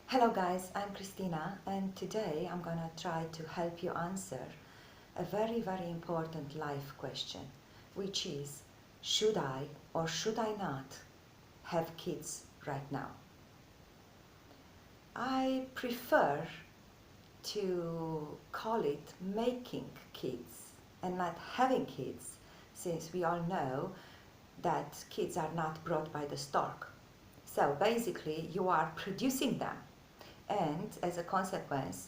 Hello guys, I'm Christina and today I'm gonna try to help you answer a very important life question, which is, should I or should I not have kids right now? I prefer to call it making kids and not having kids, since we all know that kids are not brought by the stork. So basically you are producing them, and as a consequence,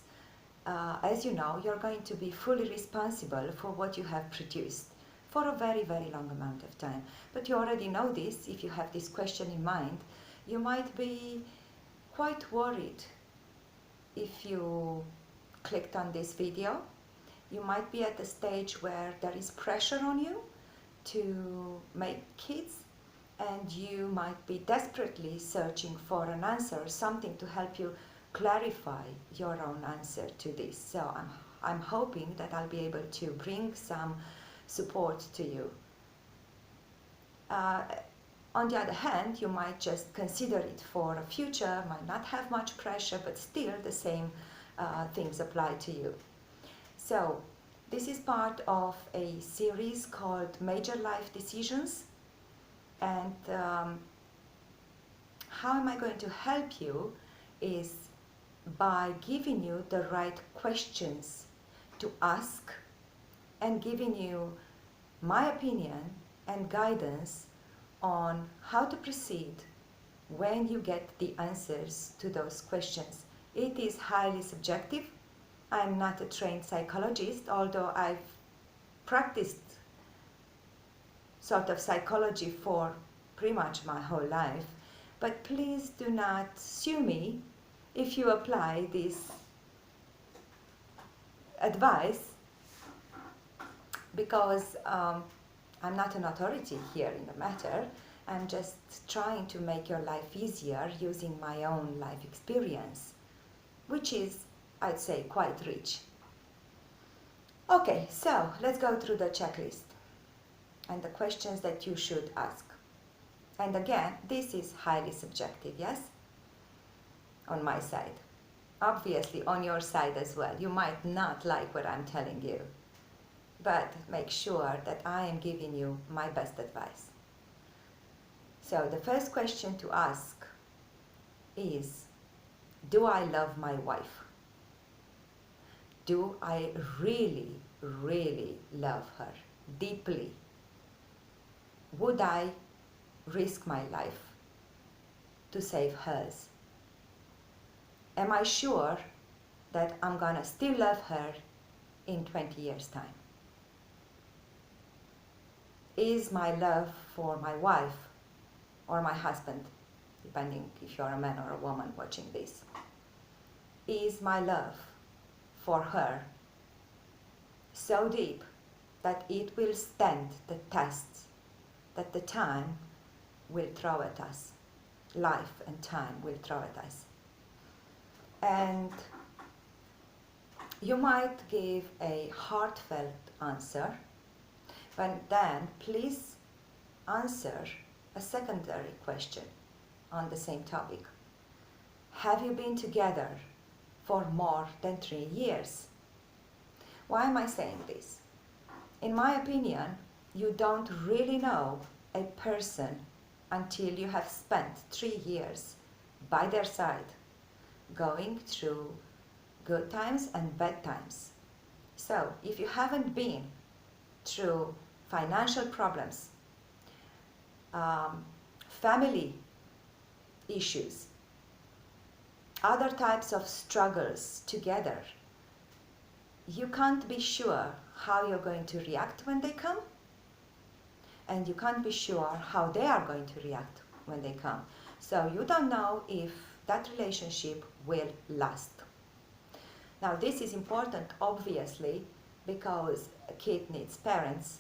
as you know, you're going to be fully responsible for what you have produced for a very long amount of time. But you already know this. If you have this question in mind, you might be quite worried if you clicked on this video. You might be at the stage where there is pressure on you to make kids, and you might be desperately searching for an answer, something to help you clarify your own answer to this. So I'm hoping that I'll be able to bring some support to you. On the other hand, you might just consider it for a future, might not have much pressure, but still the same things apply to you. So this is part of a series called Major Life Decisions, and how am I going to help you is by giving you the right questions to ask and giving you my opinion and guidance on how to proceed when you get the answers to those questions. It is highly subjective. I'm not a trained psychologist, although I've practiced sort of psychology for pretty much my whole life. But please do not sue me if you apply this advice, because I'm not an authority here in the matter. I'm just trying to make your life easier using my own life experience, which is, I'd say, quite rich. Okay, so let's go through the checklist and the questions that you should ask. And again, this is highly subjective, yes? On my side. Obviously on your side as well. You might not like what I'm telling you, but make sure that I am giving you my best advice. So the first question to ask is, do I love my wife? Do I really love her deeply? Would I risk my life to save hers? Am I sure that I'm gonna still love her in 20 years' time? Is my love for my wife or my husband, depending if you're a man or a woman watching this, is my love for her so deep that it will stand the tests that the time will throw at us, life and time will throw at us? And you might give a heartfelt answer, but then please answer a secondary question on the same topic. Have you been together for more than 3 years? Why am I saying this? In my opinion, you don't really know a person until you have spent 3 years by their side, going through good times and bad times. So if you haven't been through financial problems, family issues, other types of struggles together, you can't be sure how you're going to react when they come, and you can't be sure how they are going to react when they come. So you don't know if that relationship will last. Now this is important, obviously, because a kid needs parents,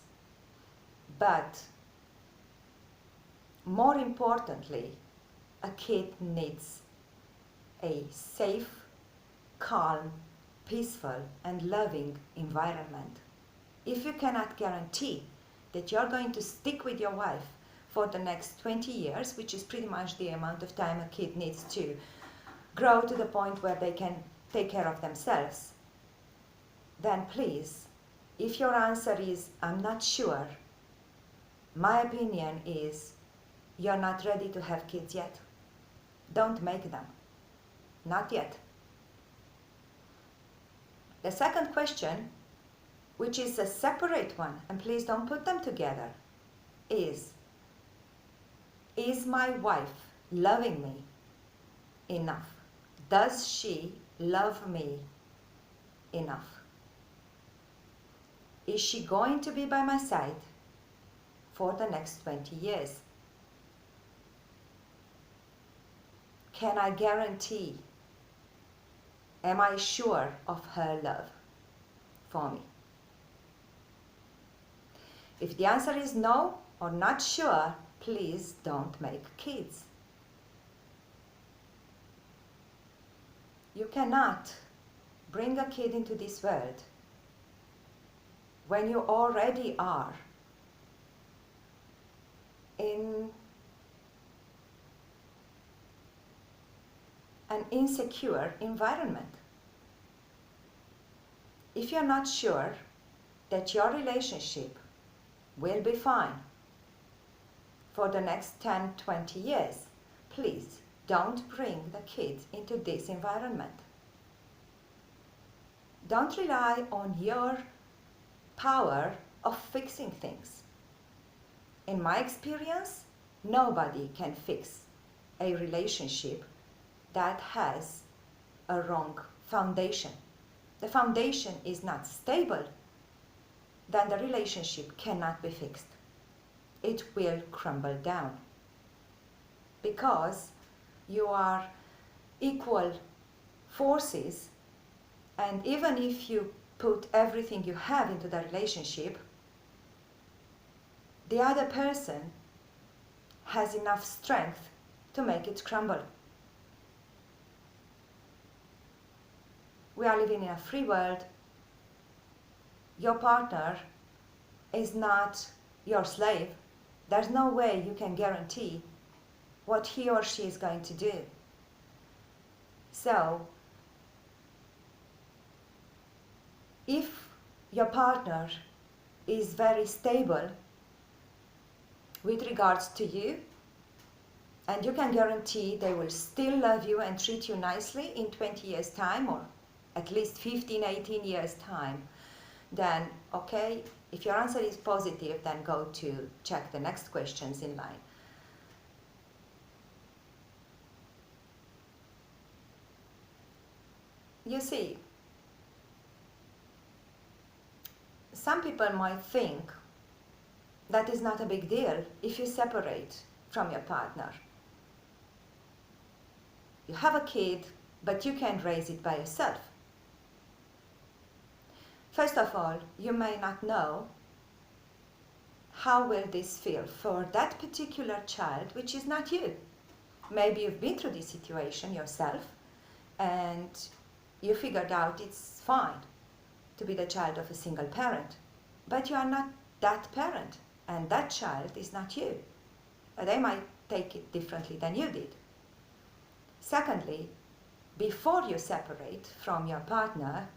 but more importantly, a kid needs a safe, calm, peaceful and loving environment. If you cannot guarantee that you're going to stick with your wife for the next 20 years, which is pretty much the amount of time a kid needs to grow to the point where they can take care of themselves, then please, if your answer is, I'm not sure, my opinion is, you're not ready to have kids yet. Don't make them. Not yet. The second question, which is a separate one, and please don't put them together, is my wife loving me enough? Does she love me enough? Is she going to be by my side for the next 20 years? Can I guarantee, am I sure of her love for me? If the answer is no or not sure, please don't make kids. You cannot bring a kid into this world when you already are in an insecure environment. If you're not sure that your relationship will be fine for the next 10, 20 years, please don't bring the kids into this environment. Don't rely on your power of fixing things. In my experience, nobody can fix a relationship that has a wrong foundation. The foundation is not stable, then the relationship cannot be fixed. It will crumble down because you are equal forces, and even if you put everything you have into the relationship, the other person has enough strength to make it crumble. We are living in a free world. Your partner is not your slave. There's no way you can guarantee what he or she is going to do. So, if your partner is very stable with regards to you, and you can guarantee they will still love you and treat you nicely in 20 years' time, or at least 15, 18 years' time, then okay, if your answer is positive, then go to check the next questions in line. You see, some people might think that is not a big deal if you separate from your partner. You have a kid, but you can raise it by yourself. First of all, you may not know how will this feel for that particular child, which is not you. Maybe you've been through this situation yourself and you figured out it's fine to be the child of a single parent, but you are not that parent, and that child is not you. They might take it differently than you did. Secondly, before you separate from your partner,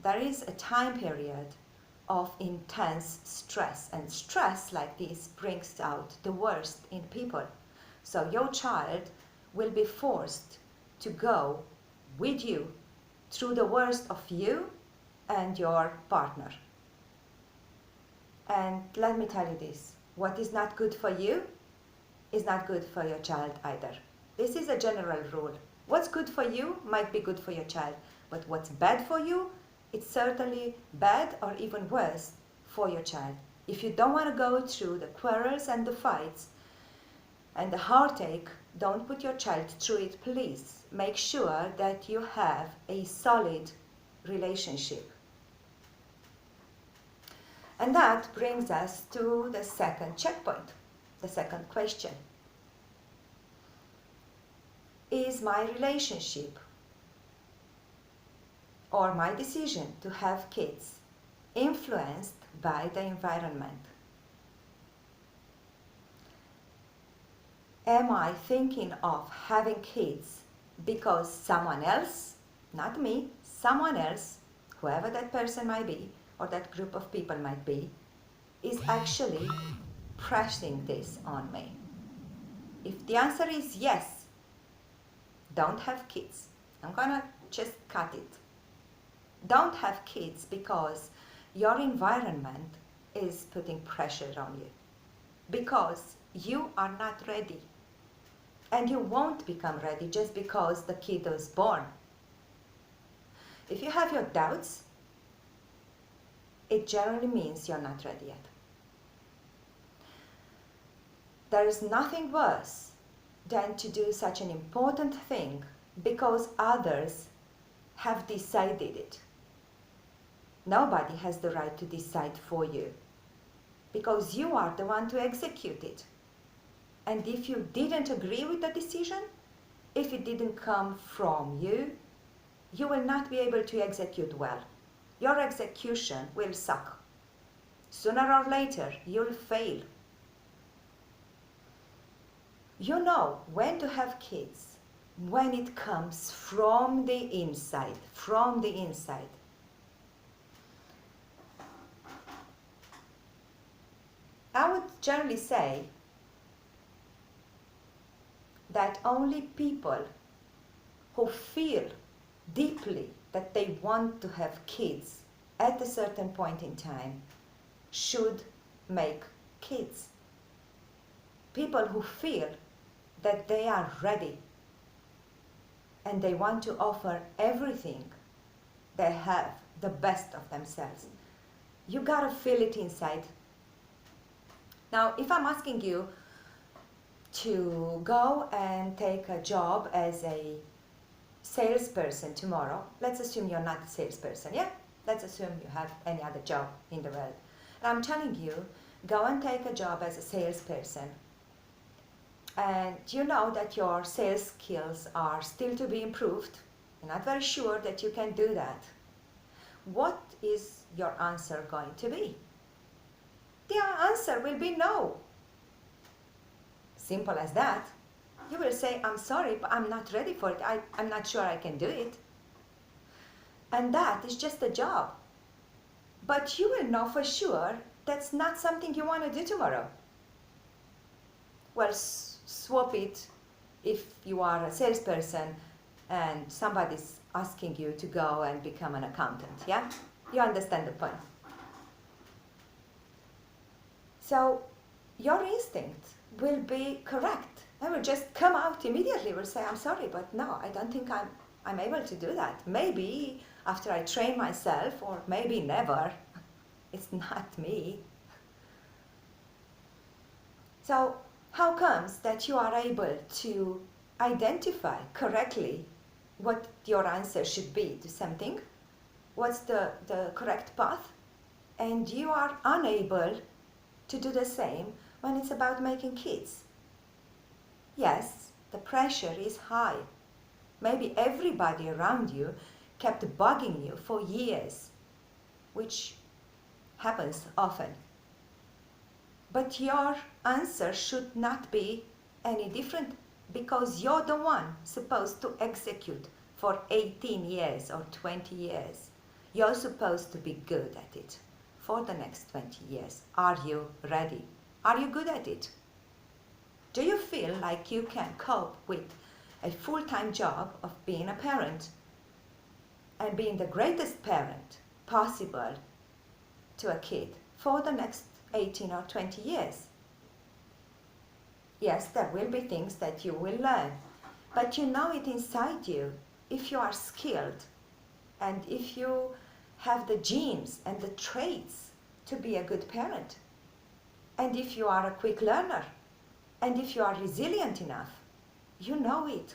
there is a time period of intense stress, and stress like this brings out the worst in people. So your child will be forced to go with you through the worst of you and your partner. And let me tell you this, what is not good for you is not good for your child either. This is a general rule. What's good for you might be good for your child, but what's bad for you, it's certainly bad or even worse for your child. If you don't want to go through the quarrels and the fights and the heartache, don't put your child through it, please. Make sure that you have a solid relationship. And that brings us to the second checkpoint, the second question. Is my relationship or my decision to have kids influenced by the environment? Am I thinking of having kids because someone else, not me, someone else, whoever that person might be, or that group of people might be, is actually pressing this on me? If the answer is yes, don't have kids. I'm gonna just cut it. Don't have kids because your environment is putting pressure on you, because you are not ready, and you won't become ready just because the kid was born. If you have your doubts, it generally means you're not ready yet. There is nothing worse than to do such an important thing because others have decided it. Nobody has the right to decide for you, because you are the one to execute it. And if you didn't agree with the decision, if it didn't come from you, you will not be able to execute well. Your execution will suck. Sooner or later, you'll fail. You know when to have kids, when it comes from the inside, from the inside. I would generally say that only people who feel deeply that they want to have kids at a certain point in time should make kids. People who feel that they are ready and they want to offer everything they have, the best of themselves. You gotta feel it inside. Now, if I'm asking you to go and take a job as a salesperson tomorrow, let's assume you're not a salesperson, yeah? Let's assume you have any other job in the world. And I'm telling you, go and take a job as a salesperson. And you know that your sales skills are still to be improved. You're not very sure that you can do that. What is your answer going to be? The answer will be no. Simple as that. You will say, I'm sorry, but I'm not ready for it. I'm not sure I can do it. And that is just a job. But you will know for sure that's not something you want to do tomorrow. Well, swap it if you are a salesperson and somebody's asking you to go and become an accountant, yeah? You understand the point. So your instinct will be correct. It will just come out immediately. It will say, I'm sorry, but no, I don't think I'm able to do that. Maybe after I train myself, or maybe never. It's not me. So how comes that you are able to identify correctly what your answer should be to something? What's the correct path? And you are unable to do the same when it's about making kids. Yes, the pressure is high. Maybe everybody around you kept bugging you for years, which happens often. But your answer should not be any different, because you're the one supposed to execute for 18 years or 20 years. You're supposed to be good at it for the next 20 years. Are you ready? Are you good at it? Do you feel like you can cope with a full-time job of being a parent and being the greatest parent possible to a kid for the next 18 or 20 years? Yes, there will be things that you will learn, but you know it inside you if you are skilled and if you have the genes and the traits to be a good parent, and if you are a quick learner, and if you are resilient enough. You know it.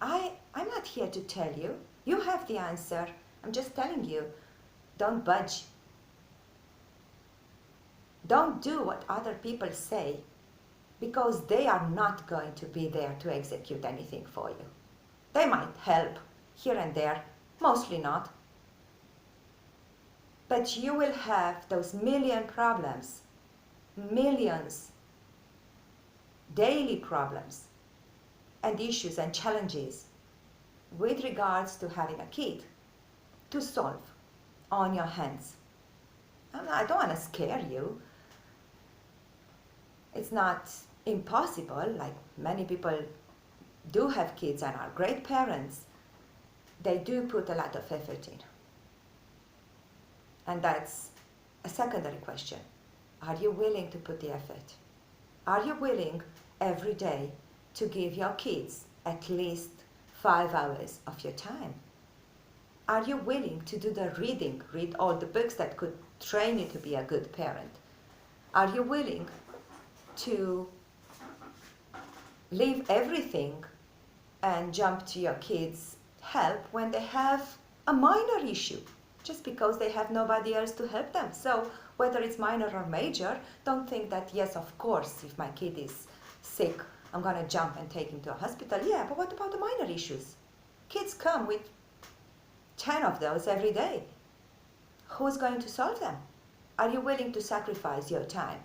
I'm not here to tell you. You have the answer. I'm just telling you, don't budge. Don't do what other people say, because they are not going to be there to execute anything for you. They might help here and there, mostly not. But you will have those million problems, millions, daily problems and issues and challenges with regards to having a kid to solve on your hands. I don't want to scare you. It's not impossible, like many people do have kids and are great parents. They do put a lot of effort in. And that's a secondary question. Are you willing to put the effort? Are you willing every day to give your kids at least 5 hours of your time? Are you willing to do the reading, read all the books that could train you to be a good parent? Are you willing to leave everything and jump to your kids' help when they have a minor issue, just because they have nobody else to help them? So whether it's minor or major, don't think that, yes, of course, if my kid is sick, I'm going to jump and take him to a hospital. Yeah, but what about the minor issues? Kids come with 10 of those every day. Who's going to solve them? Are you willing to sacrifice your time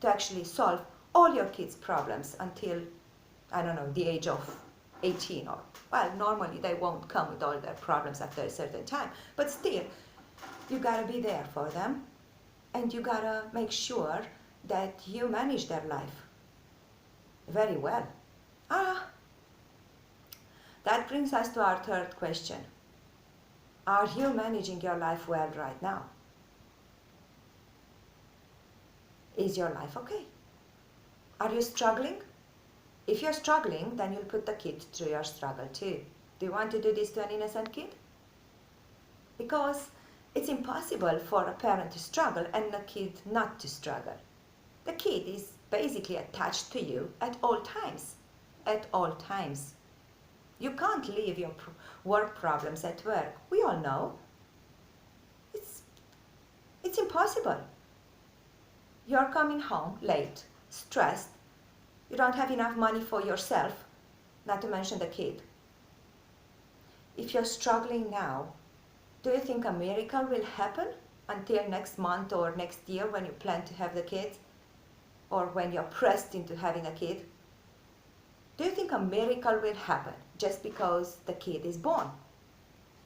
to actually solve all your kids' problems until, I don't know, the age of 18? Or, well, normally they won't come with all their problems after a certain time, but still, you gotta be there for them, and you gotta make sure that you manage their life very well. That brings us to our third question. Are you managing your life well right now? Is your life okay? Are you struggling? If you're struggling, then you'll put the kid through your struggle too. Do you want to do this to an innocent kid? Because it's impossible for a parent to struggle and a kid not to struggle. The kid is basically attached to you at all times. At all times. You can't leave your work problems at work. We all know. It's impossible. You're coming home late, stressed. You don't have enough money for yourself, not to mention the kid. If you're struggling now, do you think a miracle will happen until next month or next year when you plan to have the kid? Or when you're pressed into having a kid? Do you think a miracle will happen just because the kid is born?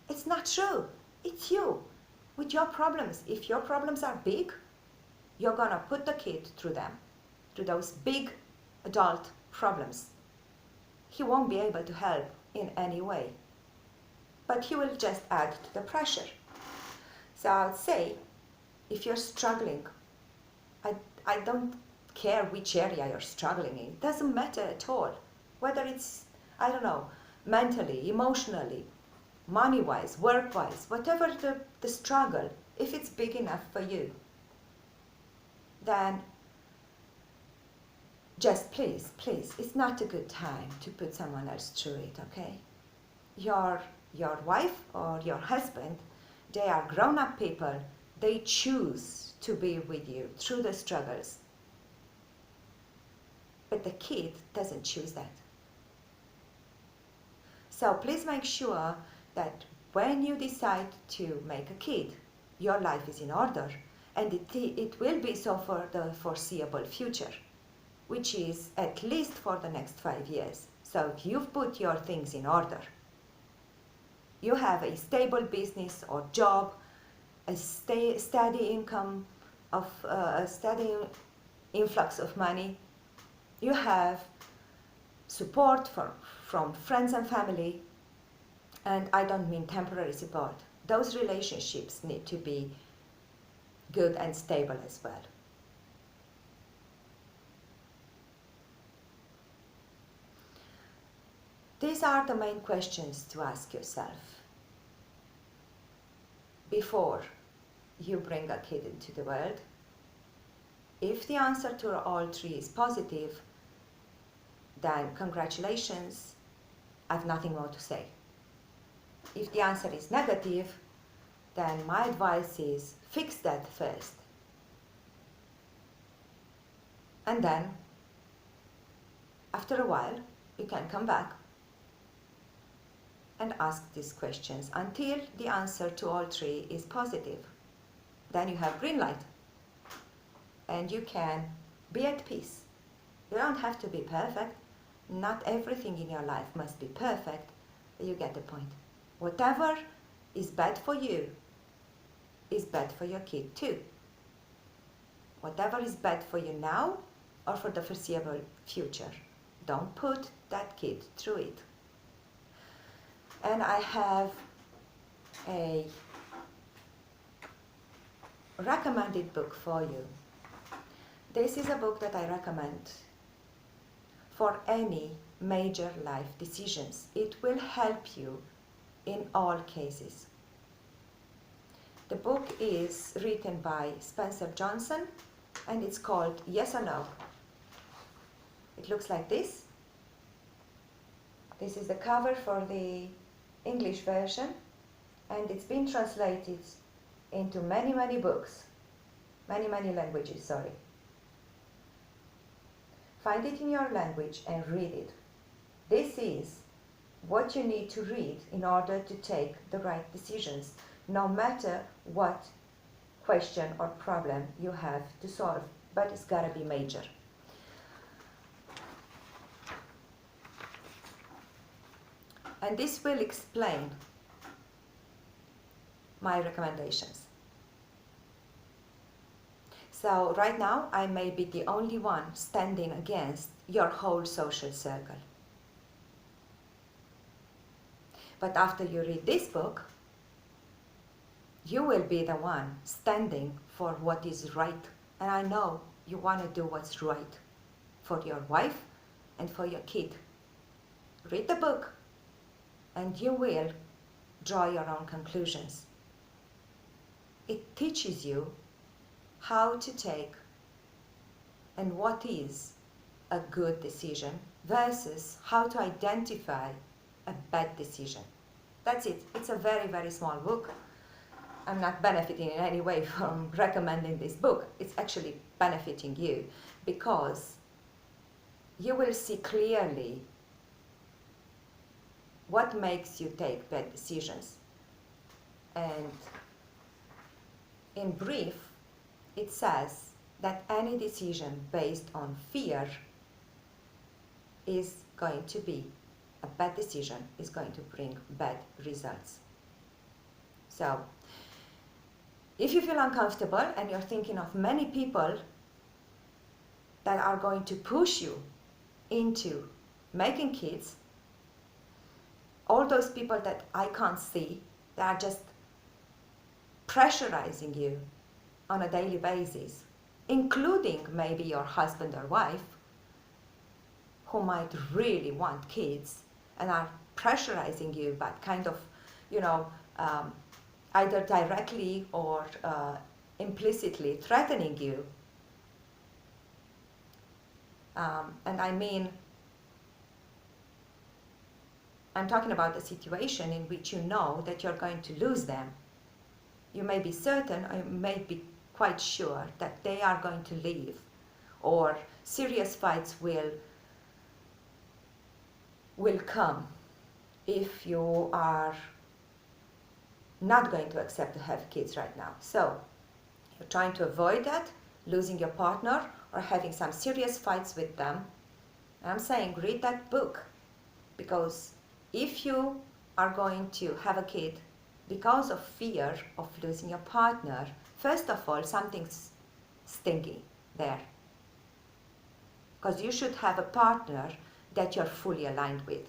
It's not true. It's you with your problems. If your problems are big, you're going to put the kid through them, through those big adult problems. He won't be able to help in any way, but he will just add to the pressure. So I would say, if you're struggling, I don't care which area you're struggling in. It doesn't matter at all. Whether it's, I don't know, mentally, emotionally, money-wise, work-wise, whatever the struggle, if it's big enough for you, then just please, it's not a good time to put someone else through it, okay? Your wife or your husband, they are grown-up people. They choose to be with you through the struggles. But the kid doesn't choose that. So please make sure that when you decide to make a kid, your life is in order, and it will be so for the foreseeable future, which is at least for the next 5 years. So if you've put your things in order, you have a stable business or job, a steady income, a steady influx of money, you have support from friends and family, and I don't mean temporary support. Those relationships need to be good and stable as well. These are the main questions to ask yourself before you bring a kid into the world. If the answer to all three is positive, then congratulations, I have nothing more to say. If the answer is negative, then my advice is fix that first. And then, after a while, you can come back and ask these questions until the answer to all three is positive. Then you have green light, and you can be at peace. You don't have to be perfect. Not everything in your life must be perfect, You get the point. Whatever is bad for you is bad for your kid too. Whatever is bad for you now or for the foreseeable future, don't put that kid through it. And I have a recommended book for you. This is a book that I recommend for any major life decisions. It will help you in all cases. The book is written by Spencer Johnson and it's called Yes or No. It looks like this. This is the cover for the English version and it's been translated into many books, many languages, sorry. Find it in your language and read it. This is what you need to read in order to take the right decisions, no matter what question or problem you have to solve, but it's gotta be major. And this will explain my recommendations. So right now, I may be the only one standing against your whole social circle. But after you read this book, you will be the one standing for what is right. And I know you want to do what's right for your wife and for your kid. Read the book and you will draw your own conclusions. It teaches you how to take and what is a good decision versus how to identify a bad decision. That's it. It's a very small book. I'm not benefiting in any way from recommending this book. It's actually benefiting you because you will see clearly what makes you take bad decisions. And in brief, it says that any decision based on fear is going to be a bad decision, is going to bring bad results. So, if you feel uncomfortable and you're thinking of many people that are going to push you into making kids, all those people that I can't see, that are just pressurizing you on a daily basis, including maybe your husband or wife, who might really want kids and are pressurizing you, but kind of, either directly or implicitly threatening you. And I mean, I'm talking about a situation in which you know that you're going to lose them. You may be certain, or you may be quite sure that they are going to leave, or serious fights will come if you are not going to accept to have kids right now. So you're trying to avoid that, losing your partner or having some serious fights with them. I'm saying read that book, because if you are going to have a kid because of fear of losing your partner, first of all, something's stinky there. Because you should have a partner that you're fully aligned with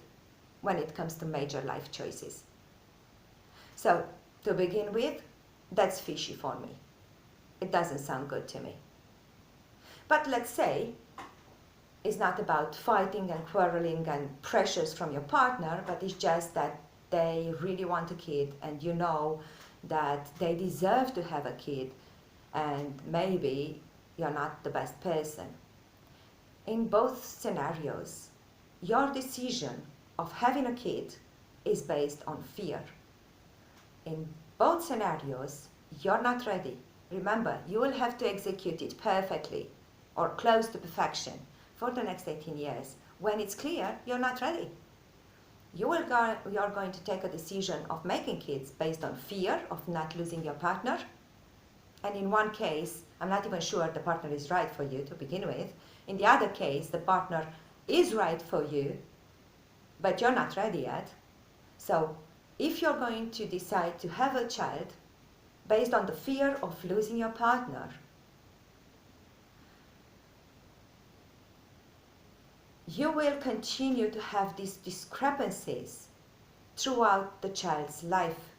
when it comes to major life choices. So, to begin with, that's fishy for me. It doesn't sound good to me. But let's say it's not about fighting and quarreling and pressures from your partner, but it's just that they really want a kid and you know that they deserve to have a kid and maybe you're not the best person. In both scenarios, your decision of having a kid is based on fear. In both scenarios, you're not ready. Remember, you will have to execute it perfectly or close to perfection for the next 18 years. When it's clear, you're not ready. You're going to take a decision of making kids based on fear of not losing your partner. And in one case, I'm not even sure the partner is right for you to begin with. In the other case, the partner is right for you, but you're not ready yet. So if you're going to decide to have a child based on the fear of losing your partner, you will continue to have these discrepancies throughout the child's life.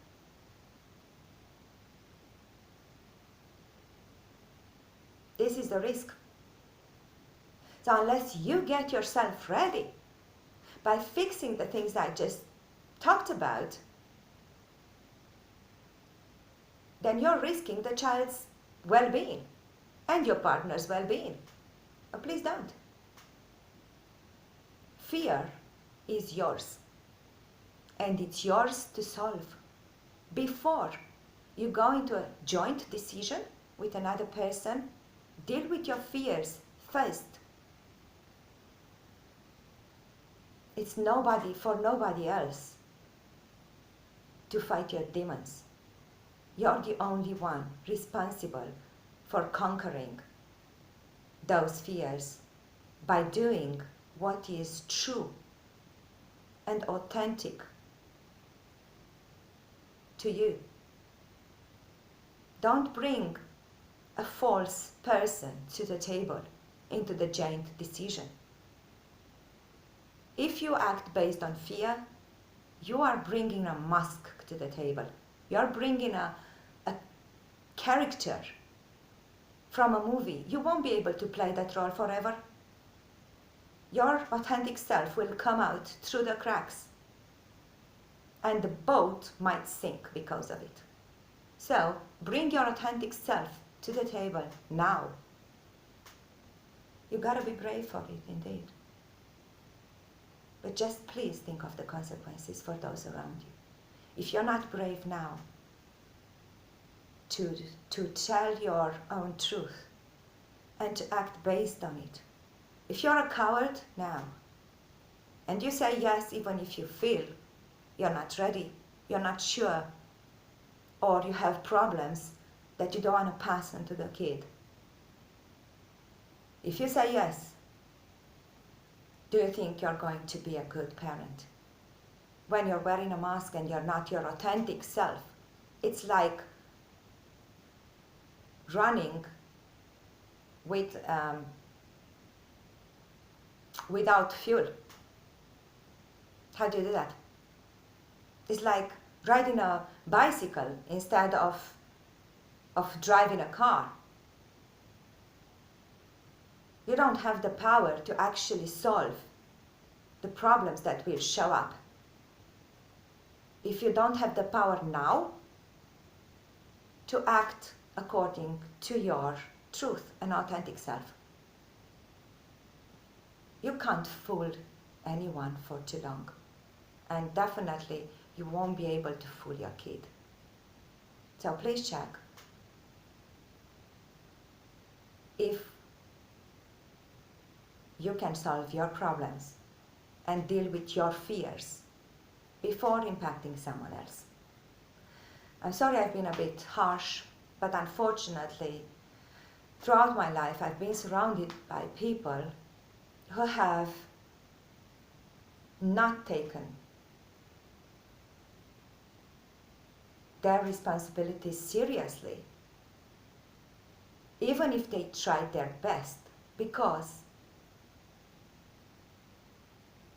This is the risk. So unless you get yourself ready by fixing the things I just talked about, then you're risking the child's well-being and your partner's well-being. But please don't. Fear is yours, and it's yours to solve. Before you go into a joint decision with another person, deal with your fears first. It's for nobody else to fight your demons. You're the only one responsible for conquering those fears by doing what is true and authentic to you. Don't bring a false person to the table into the joint decision. If you act based on fear, you are bringing a mask to the table. You're bringing a character from a movie. You won't be able to play that role forever. Your authentic self will come out through the cracks, and the boat might sink because of it. So bring your authentic self to the table now. You gotta be brave for it, indeed. But just please think of the consequences for those around you. If you're not brave now to tell your own truth and to act based on it, if you're a coward now and you say yes even if you feel you're not ready, you're not sure, or you have problems that you don't want to pass on to the kid, if you say yes, do you think you're going to be a good parent? When you're wearing a mask and you're not your authentic self, it's like running without fuel. How do you do that? It's like riding a bicycle instead of driving a car. You don't have the power to actually solve the problems that will show up if you don't have the power now to act according to your truth and authentic self. You can't fool anyone for too long, and definitely you won't be able to fool your kid. So please check if you can solve your problems and deal with your fears before impacting someone else. I'm sorry I've been a bit harsh, but unfortunately, throughout my life, I've been surrounded by people who have not taken their responsibilities seriously, even if they tried their best, because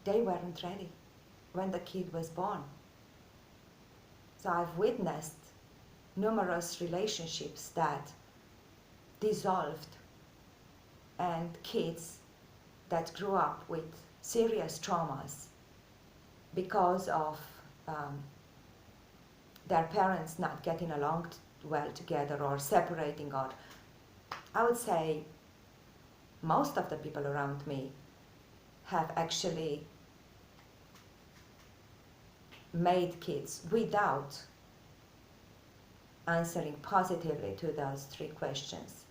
they weren't ready when the kid was born. So I've witnessed numerous relationships that dissolved and kids that grew up with serious traumas because of their parents not getting along well together or separating, or I would say most of the people around me have actually made kids without answering positively to those 3 questions.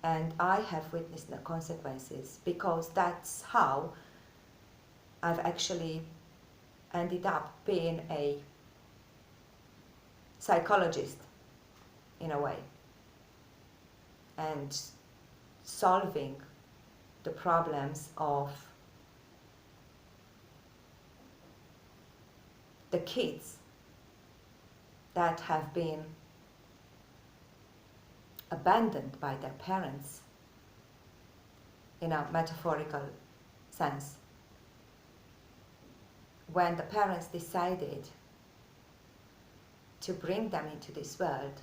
And I have witnessed the consequences, because that's how I've actually ended up being a psychologist in a way, and solving the problems of the kids that have been abandoned by their parents in a metaphorical sense. When the parents decided to bring them into this world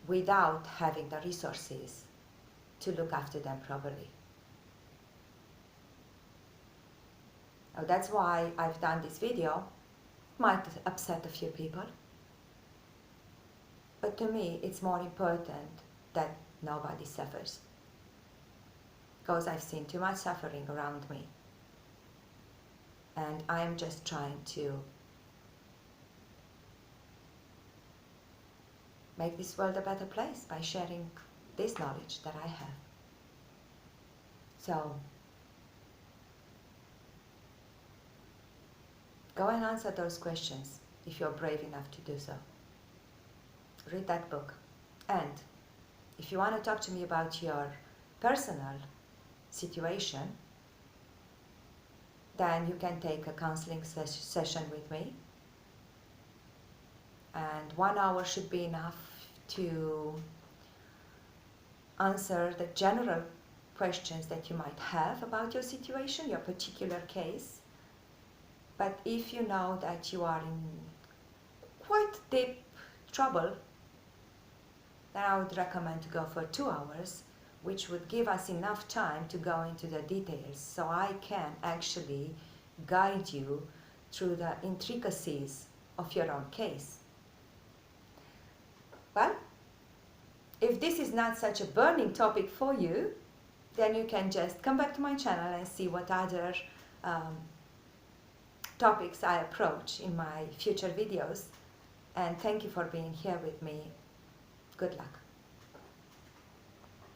without having the resources to look after them properly. Now that's why I've done this video. Might upset a few people, but to me it's more important that nobody suffers, because I've seen too much suffering around me, and I am just trying to make this world a better place by sharing this knowledge that I have. So go and answer those questions if you're brave enough to do so. Read that book. And if you want to talk to me about your personal situation, then you can take a counseling session with me. And 1 hour should be enough to answer the general questions that you might have about your situation, your particular case. But if you know that you are in quite deep trouble, then I would recommend to go for 2 hours, which would give us enough time to go into the details, so I can actually guide you through the intricacies of your own case. Well, if this is not such a burning topic for you, then you can just come back to my channel and see what other topics I approach in my future videos. And thank you for being here with me. Good luck.